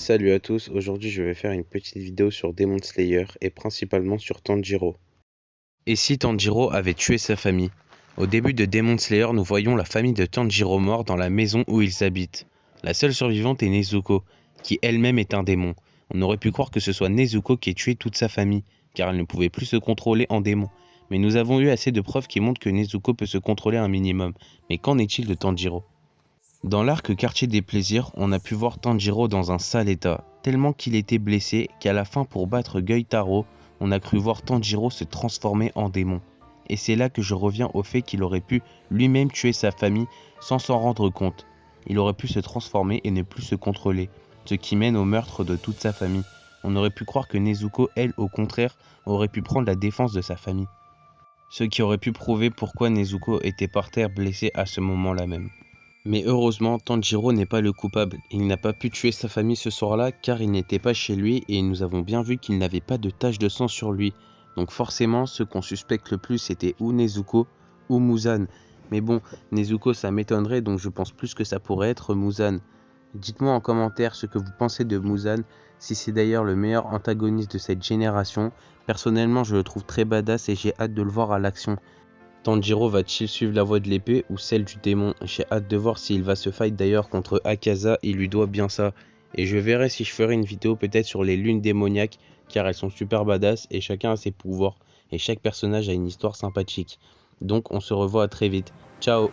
Salut à tous, aujourd'hui je vais faire une petite vidéo sur Demon Slayer et principalement sur Tanjiro. Et si Tanjiro avait tué sa famille? Au début de Demon Slayer, nous voyons la famille de Tanjiro mort dans la maison où ils habitent. La seule survivante est Nezuko, qui elle-même est un démon. On aurait pu croire que ce soit Nezuko qui ait tué toute sa famille, car elle ne pouvait plus se contrôler en démon. Mais nous avons eu assez de preuves qui montrent que Nezuko peut se contrôler un minimum. Mais qu'en est-il de Tanjiro? Dans l'arc Quartier des Plaisirs, on a pu voir Tanjiro dans un sale état, tellement qu'il était blessé qu'à la fin pour battre Gyutaro, on a cru voir Tanjiro se transformer en démon. Et c'est là que je reviens au fait qu'il aurait pu lui-même tuer sa famille sans s'en rendre compte. Il aurait pu se transformer et ne plus se contrôler, ce qui mène au meurtre de toute sa famille. On aurait pu croire que Nezuko, elle, au contraire, aurait pu prendre la défense de sa famille. Ce qui aurait pu prouver pourquoi Nezuko était par terre blessé à ce moment-là même. Mais heureusement, Tanjiro n'est pas le coupable. Il n'a pas pu tuer sa famille ce soir-là car il n'était pas chez lui et nous avons bien vu qu'il n'avait pas de tache de sang sur lui. Donc forcément, ceux qu'on suspecte le plus c'était ou Nezuko ou Muzan. Mais bon, Nezuko ça m'étonnerait donc je pense plus que ça pourrait être Muzan. Dites-moi en commentaire ce que vous pensez de Muzan, si c'est d'ailleurs le meilleur antagoniste de cette génération. Personnellement, je le trouve très badass et j'ai hâte de le voir à l'action. Tanjiro va-t-il suivre la voie de l'épée ou celle du démon? J'ai hâte de voir s'il va se fight d'ailleurs contre Akaza, il lui doit bien ça. Et je verrai si je ferai une vidéo peut-être sur les lunes démoniaques, car elles sont super badass et chacun a ses pouvoirs. Et chaque personnage a une histoire sympathique. Donc on se revoit très vite. Ciao!